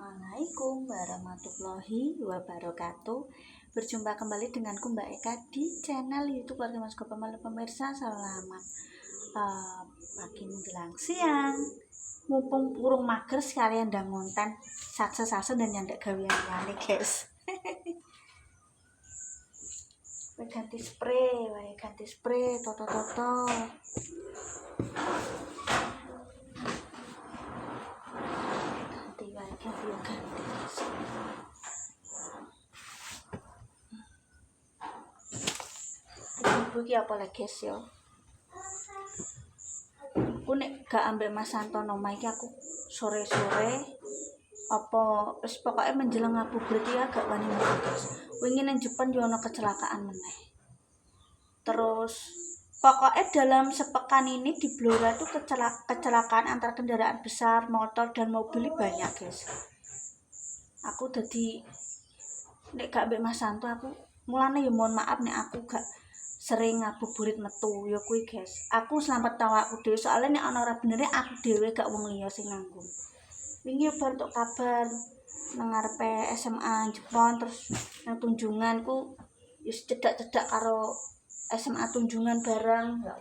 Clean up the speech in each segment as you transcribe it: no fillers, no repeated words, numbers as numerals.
Assalamualaikum warahmatullahi wabarakatuh. Berjumpa kembali denganku Mbak Eka di channel YouTube Keluarga Mas Gopa. Pemirsa, selamat pagi menjelang siang. Mumpung burung mager sekalian ndang ngonten sase-sase dan nyandak gawean guys. ganti spray, toto. Ganti. Ibu iki apa lagi guys ya? Aku nek gak ambek Mas Santono omah iki aku sore-sore apa wis pokoke menjelang ngabuburit ya gak wani metu guys. Wingi nang Jepang yo ono kecelakaan meneh. Terus pokoknya dalam sepekan ini di Blora tuh kecelakaan antara kendaraan besar, motor dan mobil banyak guys. Aku jadi nek gak ambek Mas Santo aku mulane ya mohon maaf nek aku gak sering ngabuburit metu ya kuwi guys. Aku selamat tahu aku dhewe soalnya nek ana ora benere aku dhewe gak wong liya sing nanggung. Wingi bar tok kabar nang ngarepe SMA Jepang terus nang Tunjungan ku wis cedak-cedak karo SMA Tunjungan bareng ya.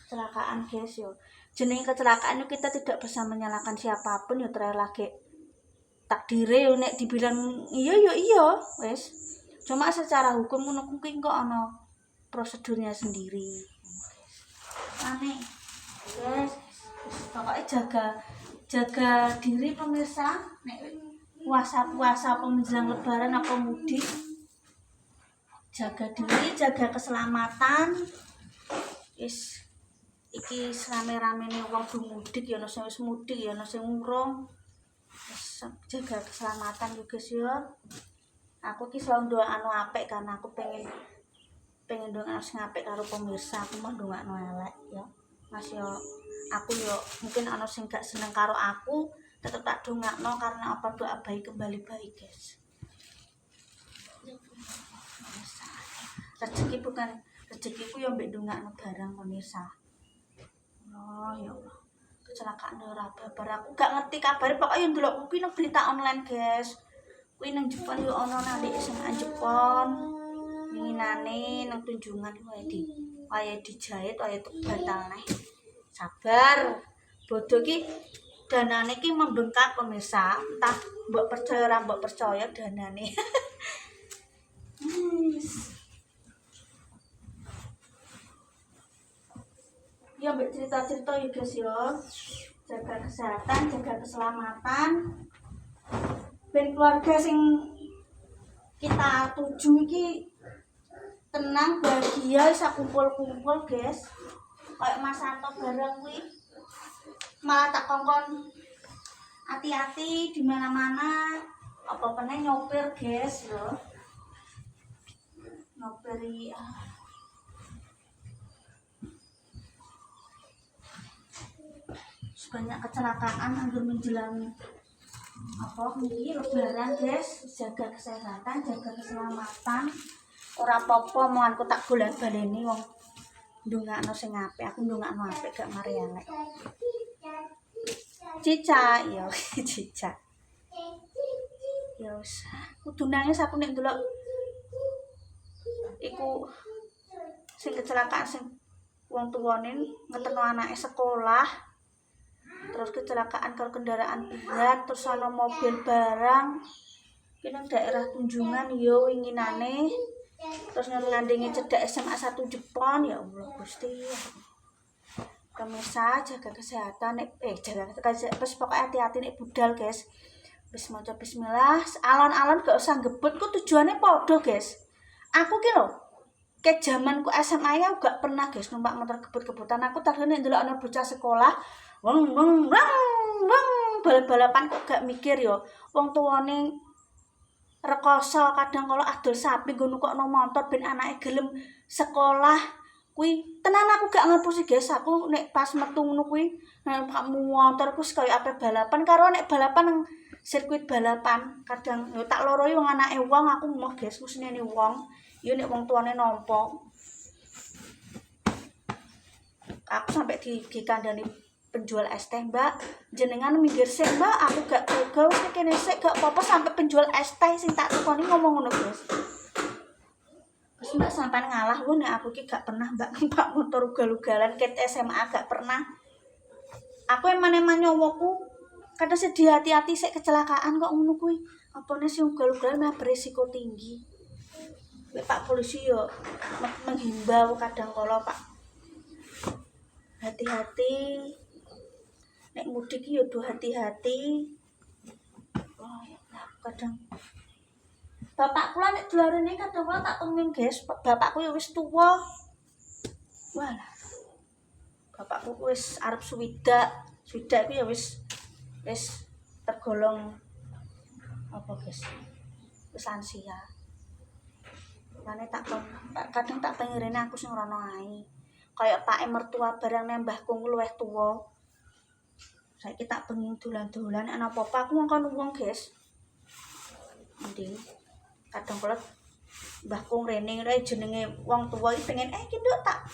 Kecelakaan guys yo. Jenenge kecelakaan itu kita tidak bisa menyalahkan siapapun ya terakhir lagi takdire yo nek dibilang iya wis. Cuma secara hukum ngono kuwi kok ana prosedurnya sendiri. Aneh. Guys, pokoknya jaga diri pemirsa nek puasa menjelang lebaran apa mudik. Jaga diri, jaga keselamatan. Wis iki rame-ramene wong mudik ya ono sing wis mudik ya ono sing urung. Jaga keselamatan juga sih ya. Aku ki selalu doa apik karena aku pengen doa sing apik karo pemirsa. Aku mau ndongakno elek ya. Mas yo aku yo mungkin ana sing gak seneng karo aku, tetep tak dongakno karena apa doa baik kembali baik, guys. Rezekiku yo mbek ndongakno barang pemirsa. Oh ya Allah. Kecelakaan ora babar aku gak ngerti kabare pokoknya ndelok kuwi nang berita online guys. Kuwi nang Jepang yo ana nang SMA Jepang. Winginane nang Tunjungan wae dijahit wae batal neh. Sabar. Bodoh ki danane ki membengkak pemirsa. Entah mbok percaya ora mbok percaya danane. Ya mbak cerita-cerita ya guys ya. Jaga kesehatan, jaga keselamatan. Ben keluarga sing kita tuju iki tenang, bahagia, bisa kumpul-kumpul guys. Kayak Mas Santo bareng kuwi. Malah tak kongkon hati-hati di mana-mana. Apa peneh nyopir guys lho. Nyopiri banyak kecelakaan hampir menjelang lebaran guys. Jaga kesehatan, jaga keselamatan. Ora apa-apa mau aku tak bolan-baleni wong ndongakno sing apik. Aku ndongakno apik gak mari elek. Cica ya cica. Ya wis. Kudu nangis aku nek ndelok iku sing kecelakaan sing wong tuwane ngeterno anake sekolah. Terus kecelakaan karo kendaraan berat, terus ana mobil barang. Ki nang daerah Tunjungan yo winginane. Terus ngandenge cedak SMA 1 Jepang ya Allah Gusti. Pemirsa jaga kesehatan terus pokoknya hati-hati nek budal guys. Wis maca bismillah, alon-alon gak usah ngebut ku tujuannya padha guys. Aku ki lho ke zamanku SMA ya gak pernah guys numpak motor gebut-gebutan. Aku targene ndelok ana bocah sekolah weng bal-balapan kok gak mikir yo. Wong tuane rekoso kadang kalau adol sapi nggo nukokno motor ben anake gelem sekolah kuwi tenan aku gak ngapusi guys. Aku nek pas metu ngono kuwi nek motorku kaya ape balapan karo nek balapan nang sirkuit balapan kadang yo tak loroi wong anake wong aku moh guys kusenene wong yo nek wong tuane nampa aku sampai dikandani penjual es teh, Mbak, jenengan minggir sih, Mbak, aku gak gawe kene sik gak apa-apa sampai penjual es teh sing tak tukoni ngomong ngono, Guys. Terus Mbak sampean ngalah lho nek aku ki gak pernah Mbak numpak motor ugal-ugalan ket SMA gak pernah. Aku eman-eman nyowoku kadang sedih hati-hati sik kecelakaan kok ngono kuwi. Apane sing ugal-ugalan mah berisiko tinggi. Pak polisi yo menghimbau kadang kala Pak hati-hati nek mudik yo do hati-hati. Oh ya kadang bapak kula nek dolarene kadang kala tak temuin guys, bapakku ya wis tuwa. Walah. Bapakku wis arep swidak iku ya wis tergolong apa guys? Wis lansia. Mane kadang tak pengirene aku sing rono ae. Kayak pake mertua barang nek mbahku luwih tuwa. Saiki tak pengin dolan-dolan ana apa-apa aku ngongkon wong guys. Mending kadang kala mbahku ngrene jenenge wong tuwa iki pengen iki nduk tak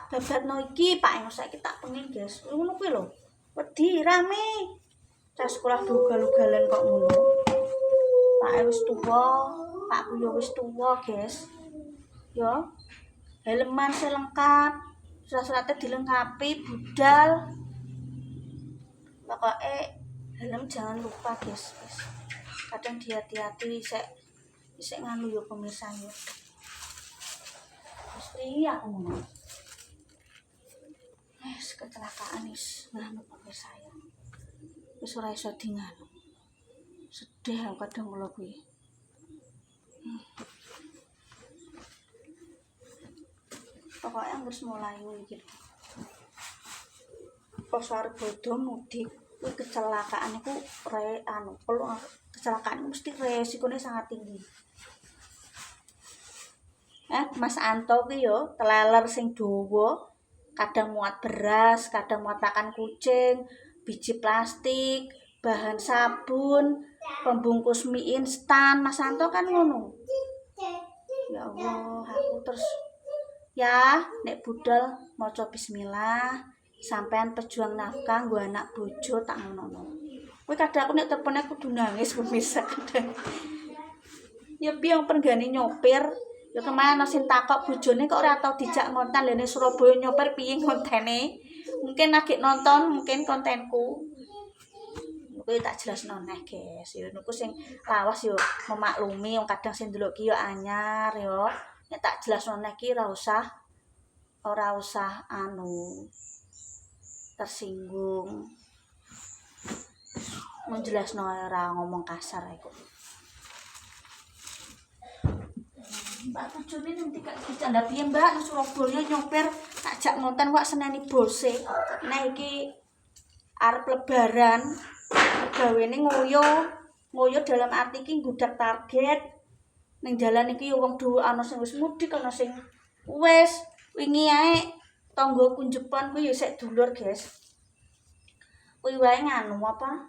babatno iki Pak Eno saiki tak pengen guys. Ngono kuwi lho. Wedi rame. Cas sekolah ugal-ugalan kok ngono. Pak wis tuwa, Pakku yo wis tuwa, guys. Yo. Helman selengkap. Surat-suratnya dilengkapi, budal. Pokoke helm jangan lupa, guys. Kadang hati-hati sik nganu yo pemirsa yo. Mesti aku ngomong. Kecelakaan wis nganu pemirsa yo. Wis ora iso dinganu. Sedih aku kadang kula kuwi. Pokoknya harus mulai iki. Pas arep bodho mudik, kuwi kecelakaan iku kecelakaan mesti resikone sangat tinggi. Mas Anto ki yo teleler sing dawa, kadang muat beras, kadang muat pakan kucing, biji plastik, bahan sabun, pembungkus mie instan. Mas Anto kan ngono. Ya Allah, aku terus ya nek budal maca bismillah, sampean pejuang nafkah nggo anak bojo tak ngono. Kuwi kadang aku nek telepone kudu nangis pemirsa kadang. Ya piye penggane nyopir, ya kemana sing takok bojone kok ora tau dijak ngonten lene Surabaya nyopir piye ngontene. Mungkin lagi nonton mungkin kontenku. Kuwi tak jelasno neh, guys. Ya niku sing lawas yo memaklumi wong kadang sing ndelok ki yo anyar yo. Nek tak jelasno neh ki ora usah tersinggung. Menjelasno ora ngomong kasar iku. Mbak bojone nanti kak dicanda piye Mbak nang Surabaya nyopir tak jak ngonten kok seneni bose. Nah iki arep lebaran gawene ngoyo dalam arti iki nggudak target. Ning dalan iki wong duwe ana sing wis mudik ana sing wis wingi ae tanggoku Jepang kuwi ya sik dulur, guys. Kuwi wae nganu apa?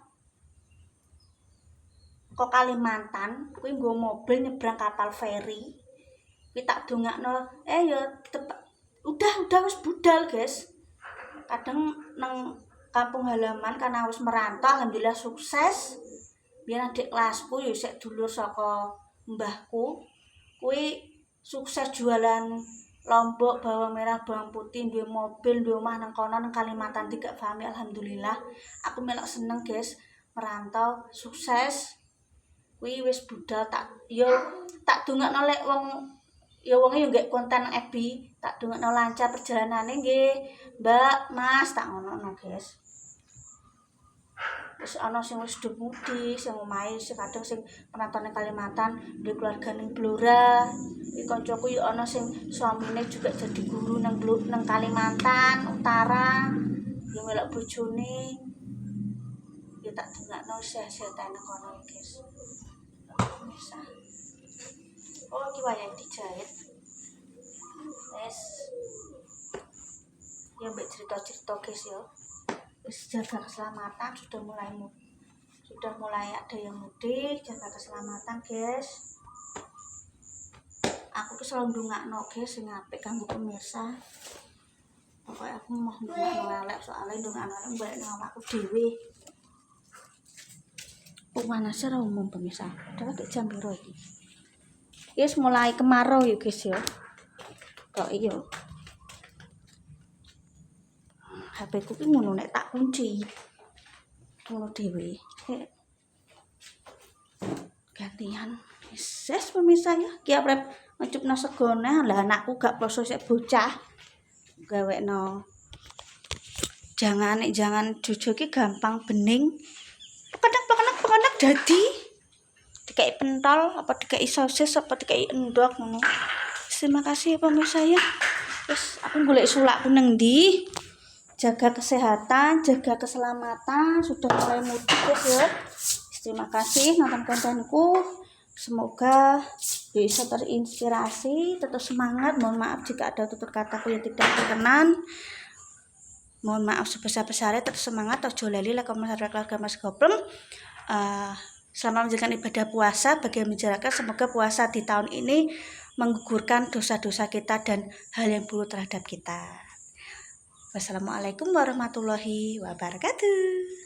Kok Kalimantan, kuwi nggo mobil nyebrang kapal feri. Kuwi tak dongakno, ya udah wis budal, guys. Kadang nang kampung halaman karena wis merantau alhamdulillah sukses. Biyen adik kelasku ya sik dulur saka mbahku. Kuwi sukses jualan lombok, bawang merah, bawang putih, duwe mobil, duwe omah nang kono nang Kalimantan gak paham alhamdulillah. Aku melok seneng, guys, merantau sukses. Kuwi wis budal tak dongakno lek wonge yo gak konten nang FB, tak dongakno lancar perjalanane nggih, Mbak, Mas, tak ngono, guys. Wis ana sing wis mudik, sing omahe kadang sing penonton ning Kalimantan, duwe keluarga ning Blora. Iki kancaku yo ana sing suamine juga jadi guru nang Kalimantan Utara. Yo melok bojone. Yo tak dongakno sehat-sehat nang kono, guys. Bisa. Oh, iki wayang dijahit. Wes. Ya mbek cerita-cerita, guys yo. Wis jaga keselamatan sudah mulai ada yang mudik, jaga keselamatan, guys. Aku ki selalu ndongakno, guys, sing apik kanggo pemirsa. Pokoknya aku mau ngelelek soalnya ndonga-ndonga balik nang awakku dhewe. Panasnya ra umum pemirsa. Padahal kayak jam piro iki? Wis mulai kemarau ya guys ya. Kok iya. HP ku ki ngono nek tak kunci. Ngono dhewe. Gantian. Ses pemirsa ya. Ki arep ngecupno segone lah anakku gak poso sik bocah. Gawekno. Jangan jojo ki gampang bening. Pekenek dadi dikai pentol apa dikai sosis apa dikai endok ngono. Terima kasih ya pemirsa ya. Terus aku golek sulakku nang ndi? Jaga kesehatan, jaga keselamatan, sudah mulai mudik guys ya. Terima kasih nonton kontenku. Semoga bisa terinspirasi, tetap semangat. Mohon maaf jika ada tutur kataku yang tidak berkenan. Mohon maaf sebesar-besarnya, tetap semangat. Ojo lali like, comment, keluarga Mas Goblem. Selama menjalankan ibadah puasa, bagi yang menjalankan, semoga puasa di tahun ini menggugurkan dosa-dosa kita dan hal yang buruk terhadap kita. Wassalamualaikum warahmatullahi wabarakatuh.